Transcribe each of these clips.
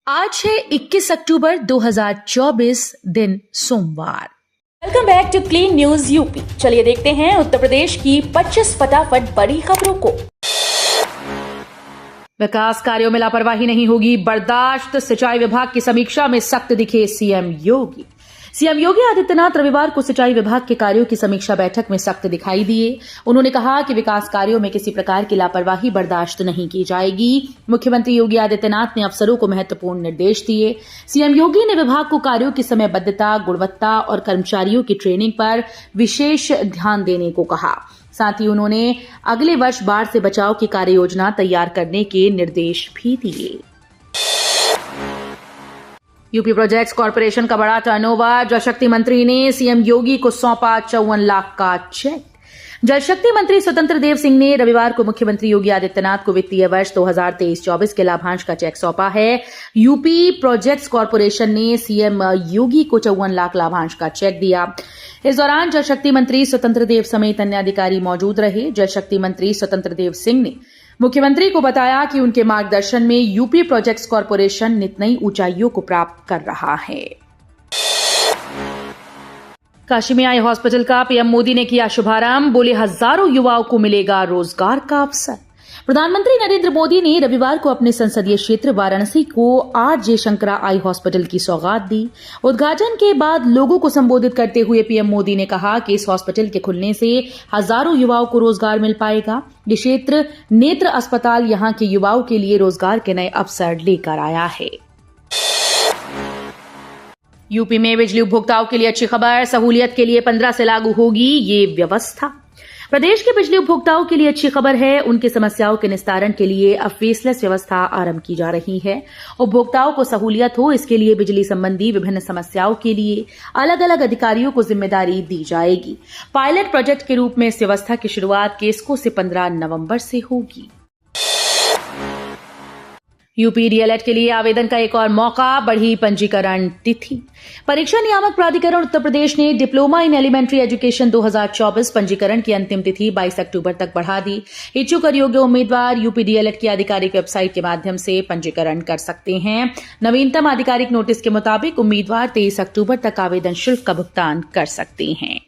आज है 21 अक्टूबर 2024 दिन सोमवार। Welcome back to clean news UP. चलिए देखते हैं उत्तर प्रदेश की 25 फटाफट बड़ी खबरों को। विकास कार्यों में लापरवाही नहीं होगी बर्दाश्त, सिंचाई विभाग की समीक्षा में सख्त दिखे सीएम योगी। सीएम योगी आदित्यनाथ रविवार को सिंचाई विभाग के कार्यों की समीक्षा बैठक में सख्त दिखाई दिए। उन्होंने कहा कि विकास कार्यों में किसी प्रकार की लापरवाही बर्दाश्त नहीं की जाएगी। मुख्यमंत्री योगी आदित्यनाथ ने अफसरों को महत्वपूर्ण निर्देश दिए। सीएम योगी ने विभाग को कार्यों की समयबद्धता, गुणवत्ता और कर्मचारियों की ट्रेनिंग पर विशेष ध्यान देने को कहा। साथ ही उन्होंने अगले वर्ष बाढ़ से बचाव की कार्य योजना तैयार करने के निर्देश भी दिए। यूपी प्रोजेक्ट्स कॉर्पोरेशन का बड़ा टर्नओवर। जल शक्ति मंत्री ने सीएम योगी को सौंपा 54 लाख का चेक। जल शक्ति मंत्री स्वतंत्र देव सिंह ने रविवार को मुख्यमंत्री योगी आदित्यनाथ को वित्तीय वर्ष 2023-24 के लाभांश का चेक सौंपा है। यूपी प्रोजेक्ट्स कॉर्पोरेशन ने सीएम योगी को 54 लाख लाभांश का चेक दिया। इस दौरान जल शक्ति मंत्री स्वतंत्र देव समेत अन्य अधिकारी मौजूद रहे। जल शक्ति मंत्री स्वतंत्र देव सिंह ने मुख्यमंत्री को बताया कि उनके मार्गदर्शन में यूपी प्रोजेक्ट्स कॉर्पोरेशन नित नई ऊंचाइयों को प्राप्त कर रहा है। काशी में आई हॉस्पिटल का पीएम मोदी ने किया शुभारंभ। बोले हजारों युवाओं को मिलेगा रोजगार का अवसर। प्रधानमंत्री नरेंद्र मोदी ने रविवार को अपने संसदीय क्षेत्र वाराणसी को आरजे शंकरा आई हॉस्पिटल की सौगात दी। उद्घाटन के बाद लोगों को संबोधित करते हुए पीएम मोदी ने कहा कि इस हॉस्पिटल के खुलने से हजारों युवाओं को रोजगार मिल पाएगा। ये क्षेत्र नेत्र अस्पताल यहां के युवाओं के लिए रोजगार के नए अवसर लेकर आया है। यूपी में बिजली उपभोक्ताओं के लिए अच्छी खबर। सहूलियत के लिए 15 से लागू होगी ये व्यवस्था। प्रदेश के बिजली उपभोक्ताओं के लिए अच्छी खबर है। उनकी समस्याओं के निस्तारण के लिए अब फेसलेस व्यवस्था आरंभ की जा रही है। उपभोक्ताओं को सहूलियत हो, इसके लिए बिजली संबंधी विभिन्न समस्याओं के लिए अलग अलग अधिकारियों को जिम्मेदारी दी जाएगी। पायलट प्रोजेक्ट के रूप में इस व्यवस्था की शुरुआत केस्को से 15 नवंबर से होगी। यूपी डीएलएड के लिए आवेदन का एक और मौका, बढ़ी पंजीकरण तिथि। परीक्षा नियामक प्राधिकरण उत्तर प्रदेश ने डिप्लोमा इन एलिमेंट्री एजुकेशन 2024 पंजीकरण की अंतिम तिथि 22 अक्टूबर तक बढ़ा दी। इच्छुक और योग्य उम्मीदवार यूपी डीएलएड की आधिकारिक वेबसाइट के माध्यम से पंजीकरण कर सकते हैं। नवीनतम आधिकारिक नोटिस के मुताबिक उम्मीदवार 23 अक्टूबर तक आवेदन शुल्क का भुगतान कर सकते हैं।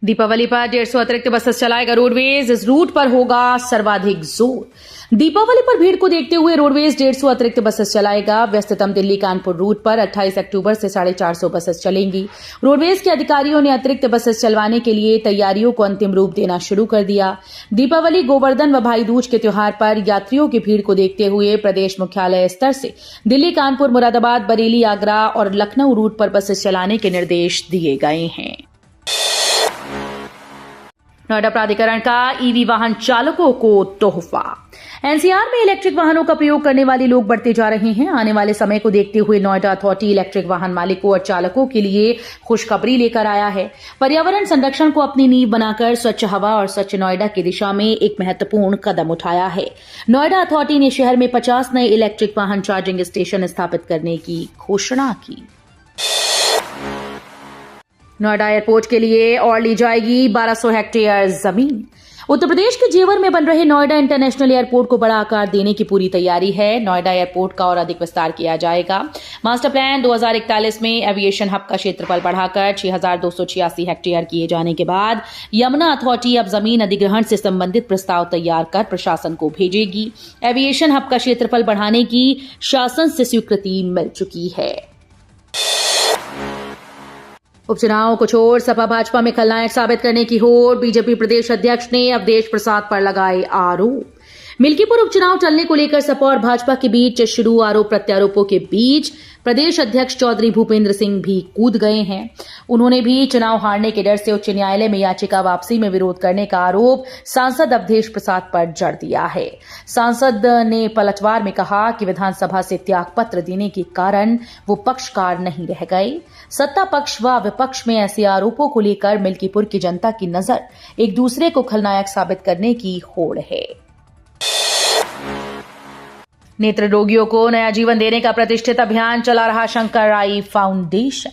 दीपावली पर 150 अतिरिक्त बसेस चलाएगा रोडवेज। इस रूट पर होगा सर्वाधिक जोर। दीपावली पर भीड़ को देखते हुए रोडवेज 150 अतिरिक्त बसेस चलाएगा। व्यस्ततम दिल्ली कानपुर रूट पर 28 अक्टूबर से 450 बसेस चलेंगी। रोडवेज के अधिकारियों ने अतिरिक्त बसेस चलवाने के लिए तैयारियों को अंतिम रूप देना शुरू कर दिया। दीपावली, गोवर्धन व भाई दूज के त्योहार पर यात्रियों की भीड़ को देखते हुए प्रदेश मुख्यालय स्तर से दिल्ली, कानपुर, मुरादाबाद, बरेली, आगरा और लखनऊ रूट पर बसेस चलाने के निर्देश दिए गए हैं। नोएडा प्राधिकरण का ईवी वाहन चालकों को तोहफा। एनसीआर में इलेक्ट्रिक वाहनों का प्रयोग करने वाले लोग बढ़ते जा रहे हैं। आने वाले समय को देखते हुए नोएडा अथॉरिटी इलेक्ट्रिक वाहन मालिकों और चालकों के लिए खुशखबरी लेकर आया है। पर्यावरण संरक्षण को अपनी नींव बनाकर स्वच्छ हवा और स्वच्छ नोएडा की दिशा में एक महत्वपूर्ण कदम उठाया है। नोएडा अथॉरिटी ने शहर में 50 नए इलेक्ट्रिक वाहन चार्जिंग स्टेशन स्थापित करने की घोषणा की। नोएडा एयरपोर्ट के लिए और ली जाएगी 1200 हेक्टेयर जमीन। उत्तर प्रदेश के जेवर में बन रहे नोएडा इंटरनेशनल एयरपोर्ट को बड़ा आकार देने की पूरी तैयारी है। नोएडा एयरपोर्ट का और अधिक विस्तार किया जाएगा। मास्टर प्लान 2041 में एविएशन हब का क्षेत्रफल बढ़ाकर 6286 हेक्टेयर किए जाने के बाद यमुना अथॉरिटी अब जमीन अधिग्रहण से संबंधित प्रस्ताव तैयार कर प्रशासन को भेजेगी। एविएशन हब का क्षेत्रफल बढ़ाने की शासन से स्वीकृति मिल चुकी है। उपचुनाव को छोड़ सपा भाजपा में खलनायक साबित करने की होड़। बीजेपी प्रदेश अध्यक्ष ने अवधेश प्रसाद पर लगाए आरोप। मिल्कीपुर उपचुनाव टलने को लेकर सपा और भाजपा के बीच शुरू आरोप प्रत्यारोपों के बीच प्रदेश अध्यक्ष चौधरी भूपेंद्र सिंह भी कूद गए हैं। उन्होंने भी चुनाव हारने के डर से उच्च न्यायालय में याचिका वापसी में विरोध करने का आरोप सांसद अवधेश प्रसाद पर जड़ दिया है। सांसद ने पलटवार में कहा कि विधानसभा से त्यागपत्र देने के कारण वो पक्षकार नहीं रह गए। सत्ता पक्ष व विपक्ष में ऐसे आरोपों को लेकर मिल्कीपुर की जनता की नजर एक दूसरे को खलनायक साबित करने की होड़ है। नेत्र रोगियों को नया जीवन देने का प्रतिष्ठित अभियान चला रहा शंकर आई फाउंडेशन।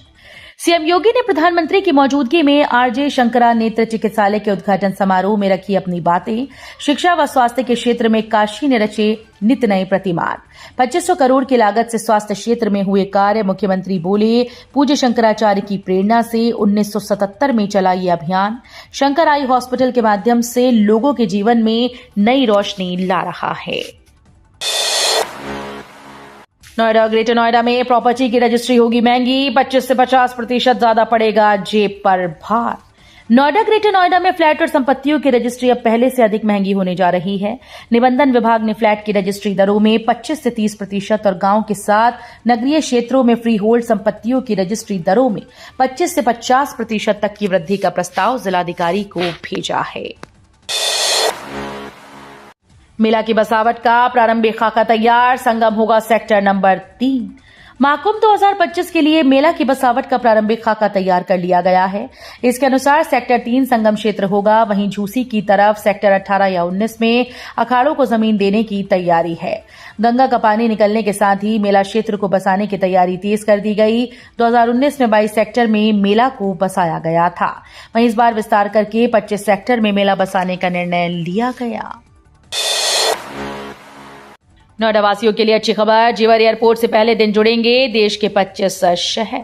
सीएम योगी ने प्रधानमंत्री की मौजूदगी में आरजे शंकरा नेत्र चिकित्सालय के उद्घाटन समारोह में रखी अपनी बातें। शिक्षा व स्वास्थ्य के क्षेत्र में काशी ने रचे नित नए प्रतिमान। 2500 करोड़ की लागत से स्वास्थ्य क्षेत्र में हुए कार्य। मुख्यमंत्री बोले, पूज्य शंकराचार्य की प्रेरणा से 1977 में चला ये अभियान शंकर आई हॉस्पिटल के माध्यम से लोगों के जीवन में नई रोशनी ला रहा है। नोएडा ग्रेटर नोएडा में प्रॉपर्टी की रजिस्ट्री होगी महंगी। 25 से 50% ज्यादा पड़ेगा जेब पर भार। नोएडा ग्रेटर नोएडा में फ्लैट और संपत्तियों की रजिस्ट्री अब पहले से अधिक महंगी होने जा रही है। निबंधन विभाग ने फ्लैट की रजिस्ट्री दरों में 25 से 30% और गांव के साथ नगरीय क्षेत्रों में फ्री होल्ड संपत्तियों की रजिस्ट्री दरों में 25 से 50% तक की वृद्धि का प्रस्ताव जिलाधिकारी को भेजा है। मेला की बसावट का प्रारंभिक खाका तैयार। संगम होगा सेक्टर नंबर 3। महाकुंभ 2025 के लिए मेला की बसावट का प्रारंभिक खाका तैयार कर लिया गया है। इसके अनुसार सेक्टर 3 संगम क्षेत्र होगा। वहीं झूसी की तरफ सेक्टर 18 या 19 में अखाड़ों को जमीन देने की तैयारी है। गंगा का पानी निकलने के साथ ही मेला क्षेत्र को बसाने की तैयारी तेज कर दी गई। 2019 में 22 सेक्टर में मेला को बसाया गया था। वहीं इस बार विस्तार करके 25 सेक्टर में मेला बसाने का निर्णय लिया गया। नोएडा वासियों के लिए अच्छी खबर। जेवर एयरपोर्ट से पहले दिन जुड़ेंगे देश के 25 शहर।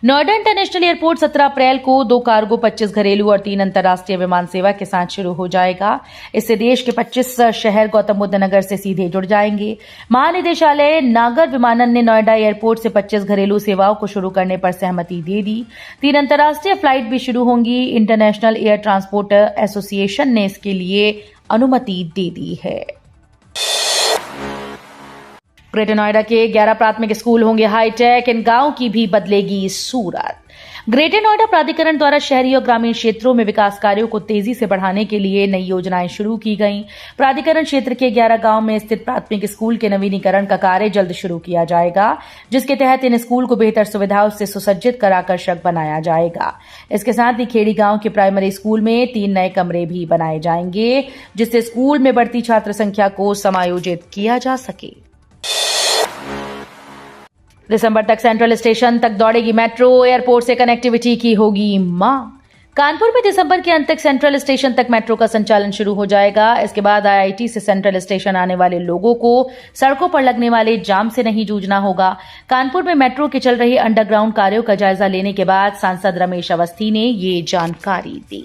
नोएडा इंटरनेशनल एयरपोर्ट 17 अप्रैल को 2 कार्गो, 25 घरेलू और 3 अंतर्राष्ट्रीय विमान सेवा के साथ शुरू हो जाएगा। इससे देश के 25 शहर गौतम बुद्ध नगर से सीधे जुड़ जाएंगे। महानिदेशालय नागर विमानन ने नोएडा एयरपोर्ट से 25 घरेलू सेवाओं को शुरू करने पर सहमति दे दी। 3 अंतर्राष्ट्रीय फ्लाइट भी शुरू होंगी। इंटरनेशनल एयर ट्रांसपोर्ट एसोसिएशन ने इसके लिए अनुमति दे दी है। ग्रेटर नोएडा के 11 प्राथमिक स्कूल होंगे हाईटेक। इन गांवों की भी बदलेगी सूरत। ग्रेटर नोएडा प्राधिकरण द्वारा शहरी और ग्रामीण क्षेत्रों में विकास कार्यों को तेजी से बढ़ाने के लिए नई योजनाएं शुरू की गईं। प्राधिकरण क्षेत्र के 11 गांव में स्थित प्राथमिक स्कूल के नवीनीकरण का कार्य जल्द शुरू किया जाएगा, जिसके तहत इन स्कूल को बेहतर सुविधाओं से सुसज्जित कर आकर्षक बनाया जाएगा। इसके साथ ही खेड़ी गांव के प्राइमरी स्कूल में 3 नए कमरे भी बनाए जाएंगे, जिससे स्कूल में बढ़ती छात्र संख्या को समायोजित किया जा सके। दिसंबर तक सेंट्रल स्टेशन तक दौड़ेगी मेट्रो। एयरपोर्ट से कनेक्टिविटी की होगी मांग। कानपुर में दिसंबर के अंत तक सेंट्रल स्टेशन तक मेट्रो का संचालन शुरू हो जाएगा। इसके बाद आईआईटी से सेंट्रल स्टेशन आने वाले लोगों को सड़कों पर लगने वाले जाम से नहीं जूझना होगा। कानपुर में मेट्रो के चल रहे अंडरग्राउंड कार्यों का जायजा लेने के बाद सांसद रमेश अवस्थी ने ये जानकारी दी।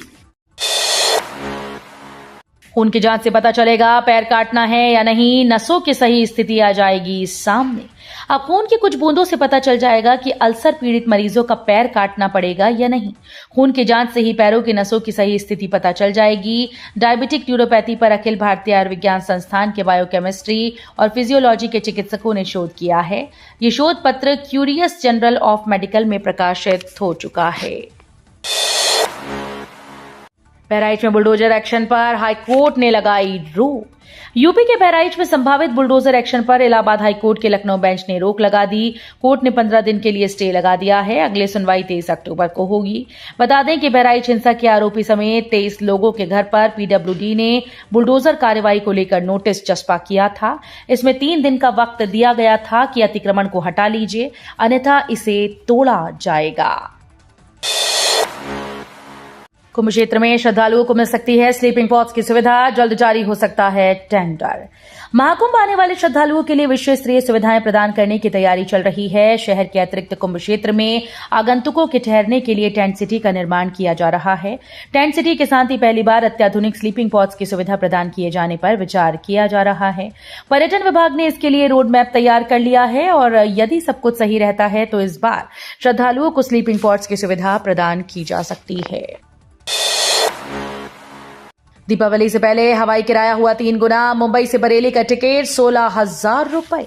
खून की जांच से पता चलेगा पैर काटना है या नहीं। नसों की सही स्थिति आ जाएगी सामने। अब खून की कुछ बूंदों से पता चल जाएगा कि अल्सर पीड़ित मरीजों का पैर काटना पड़ेगा या नहीं। खून की जांच से ही पैरों की नसों की सही स्थिति पता चल जाएगी। डायबिटिक न्यूरोपैथी पर अखिल भारतीय आयुर्विज्ञान संस्थान के बायोकेमिस्ट्री और फिजियोलॉजी के चिकित्सकों ने शोध किया है। ये शोध पत्र क्यूरियस जर्नल ऑफ मेडिकल में प्रकाशित हो चुका है। बहराइच में बुलडोजर एक्शन पर हाईकोर्ट ने लगाई रोक। यूपी के बहराइच में संभावित बुलडोजर एक्शन पर इलाहाबाद हाईकोर्ट के लखनऊ बेंच ने रोक लगा दी। कोर्ट ने 15 दिन के लिए स्टे लगा दिया है। अगली सुनवाई 23 अक्टूबर को होगी। बता दें कि बहराइच हिंसा के आरोपी समेत 23 लोगों के घर पर पीडब्ल्यूडी ने बुलडोजर कार्रवाई को लेकर नोटिस चस्पा किया था। इसमें 3 दिन का वक्त दिया गया था कि अतिक्रमण को हटा लीजिए, अन्यथा इसे तोड़ा जाएगा। कुंभ क्षेत्र में श्रद्धालुओं को मिल सकती है स्लीपिंग पॉड्स की सुविधा। जल्द जारी हो सकता है टेंडर। महाकुंभ आने वाले श्रद्धालुओं के लिए विश्व स्तरीय सुविधाएं प्रदान करने की तैयारी चल रही है। शहर के अतिरिक्त कुंभ क्षेत्र में आगंतुकों के ठहरने के लिए टेंट सिटी का निर्माण किया जा रहा है। टेंट सिटी के साथ ही पहली बार अत्याधुनिक स्लीपिंग पॉड्स की सुविधा प्रदान किए जाने पर विचार किया जा रहा है। पर्यटन विभाग ने इसके लिए रोड मैप तैयार कर लिया है और यदि सब कुछ सही रहता है तो इस बार श्रद्धालुओं को स्लीपिंग पॉड्स की सुविधा प्रदान की जा सकती है। दीपावली से पहले हवाई किराया हुआ 3 गुना। मुंबई से बरेली का टिकट 16,000 रुपए।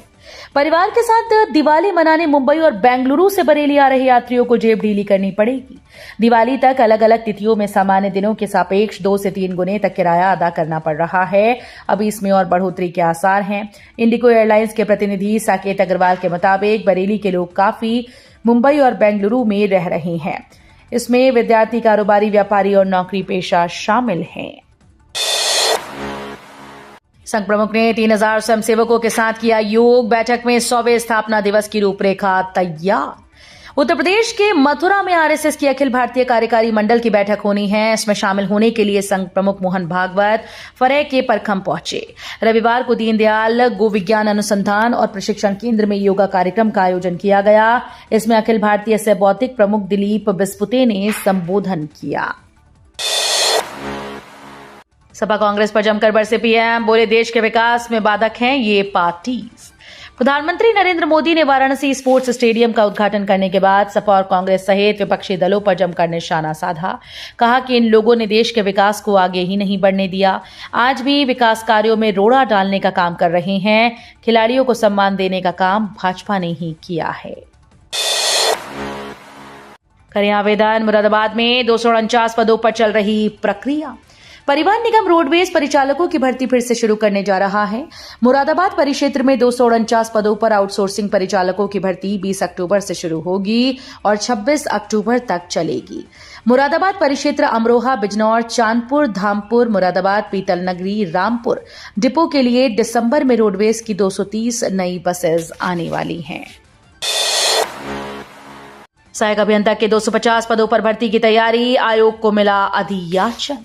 परिवार के साथ दिवाली मनाने मुंबई और बेंगलुरु से बरेली आ रहे यात्रियों को जेब ढीली करनी पड़ेगी। दिवाली तक अलग अलग तिथियों में सामान्य दिनों के सापेक्ष 2 से 3 गुने तक किराया अदा करना पड़ रहा है। अभी इसमें और बढ़ोतरी के आसार हैं। इंडिगो एयरलाइंस के प्रतिनिधि साकेत अग्रवाल के मुताबिक बरेली के लोग काफी मुंबई और बेंगलुरु में रह रहे हैं। इसमें विद्यार्थी, कारोबारी, व्यापारी और नौकरी पेशा शामिल हैं। संघ प्रमुख ने 3000 स्वयंसेवकों के साथ किया योग। बैठक में 100वें स्थापना दिवस की रूपरेखा तैयार। उत्तर प्रदेश के मथुरा में आरएसएस की अखिल भारतीय कार्यकारी मंडल की बैठक होनी है। इसमें शामिल होने के लिए संघ प्रमुख मोहन भागवत फरह के परखम पहुंचे। रविवार को दीनदयाल गो विज्ञान अनुसंधान और प्रशिक्षण केंद्र में योगा कार्यक्रम का आयोजन किया गया। इसमें अखिल भारतीय सह बौद्धिक प्रमुख दिलीप बिस्पुते ने संबोधन किया। सपा कांग्रेस पर जमकर बरसे पीएम, बोले देश के विकास में बाधक हैं ये पार्टीज। प्रधानमंत्री नरेंद्र मोदी ने वाराणसी स्पोर्ट्स स्टेडियम का उद्घाटन करने के बाद सपा और कांग्रेस सहित विपक्षी दलों पर जमकर निशाना साधा। कहा कि इन लोगों ने देश के विकास को आगे ही नहीं बढ़ने दिया, आज भी विकास कार्यों में रोड़ा डालने का काम कर रहे हैं। खिलाड़ियों को सम्मान देने का काम भाजपा ने ही किया है। करें आवेदन, मुरादाबाद में 249 पदों पर चल रही प्रक्रिया। परिवहन निगम रोडवेज परिचालकों की भर्ती फिर से शुरू करने जा रहा है। मुरादाबाद परिक्षेत्र में 249 पदों पर आउटसोर्सिंग परिचालकों की भर्ती 20 अक्टूबर से शुरू होगी और 26 अक्टूबर तक चलेगी। मुरादाबाद परिक्षेत्र अमरोहा, बिजनौर, चांदपुर, धामपुर, मुरादाबाद, पीतल नगरी, रामपुर डिपो के लिए दिसंबर में रोडवेज की 230 नई बसेस आने वाली हैं। सहायक अभियंता के 250 पदों पर भर्ती की तैयारी, आयोग को मिला अधियाचन।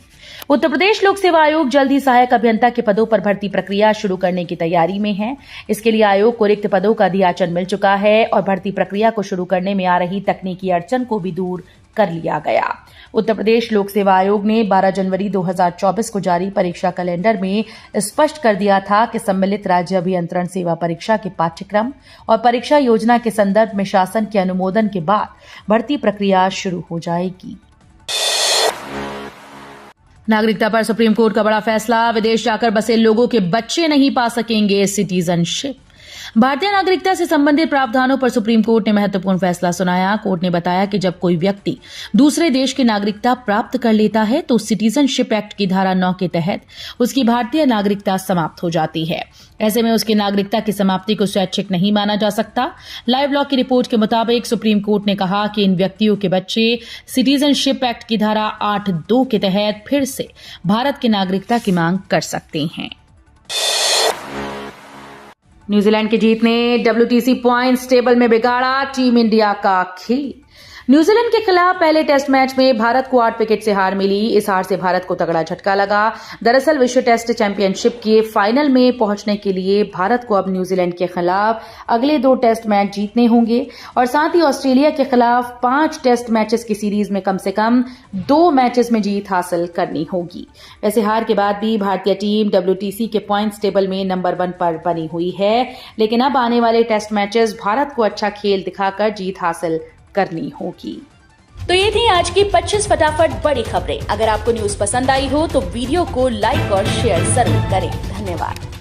उत्तर प्रदेश लोक सेवा आयोग जल्द ही सहायक अभियंता के पदों पर भर्ती प्रक्रिया शुरू करने की तैयारी में है। इसके लिए आयोग को रिक्त पदों का अधियाचन मिल चुका है और भर्ती प्रक्रिया को शुरू करने में आ रही तकनीकी अड़चन को भी दूर कर लिया गया। उत्तर प्रदेश लोक सेवा आयोग ने 12 जनवरी 2024 को जारी परीक्षा कैलेंडर में स्पष्ट कर दिया था कि सम्मिलित राज्य अभियंत्रण सेवा परीक्षा के पाठ्यक्रम और परीक्षा योजना के संदर्भ में शासन के अनुमोदन के बाद भर्ती प्रक्रिया शुरू हो जाएगी। नागरिकता पर सुप्रीम कोर्ट का बड़ा फैसला, विदेश जाकर बसे लोगों के बच्चे नहीं पा सकेंगे सिटीजनशिप। भारतीय नागरिकता से संबंधित प्रावधानों पर सुप्रीम कोर्ट ने महत्वपूर्ण फैसला सुनाया। कोर्ट ने बताया कि जब कोई व्यक्ति दूसरे देश की नागरिकता प्राप्त कर लेता है तो सिटीजनशिप एक्ट की धारा 9 के तहत उसकी भारतीय नागरिकता समाप्त हो जाती है। ऐसे में उसकी नागरिकता की समाप्ति को स्वैच्छिक नहीं माना जा सकता। लाइव लॉ की रिपोर्ट के मुताबिक सुप्रीम कोर्ट ने कहा कि इन व्यक्तियों के बच्चे सिटीजनशिप एक्ट की धारा 8(2) के तहत फिर से भारत की नागरिकता की मांग कर सकते हैं। न्यूजीलैंड की जीत ने WTC पॉइंट्स टेबल में बिगाड़ा टीम इंडिया का खेल। न्यूजीलैंड के खिलाफ पहले टेस्ट मैच में भारत को 8 विकेट से हार मिली। इस हार से भारत को तगड़ा झटका लगा। दरअसल विश्व टेस्ट चैंपियनशिप के फाइनल में पहुंचने के लिए भारत को अब न्यूजीलैंड के खिलाफ अगले 2 टेस्ट मैच जीतने होंगे और साथ ही ऑस्ट्रेलिया के खिलाफ 5 टेस्ट मैचेस की सीरीज में कम से कम 2 मैचेस में जीत हासिल करनी होगी। वैसे हार के बाद भी भारतीय टीम WTC के पॉइंट्स टेबल में नंबर 1 पर बनी हुई है, लेकिन अब आने वाले टेस्ट मैचेस भारत को अच्छा खेल दिखाकर जीत हासिल करनी होगी। तो ये थी आज की 25 फटाफट बड़ी खबरें। अगर आपको न्यूज पसंद आई हो तो वीडियो को लाइक और शेयर जरूर करें। धन्यवाद।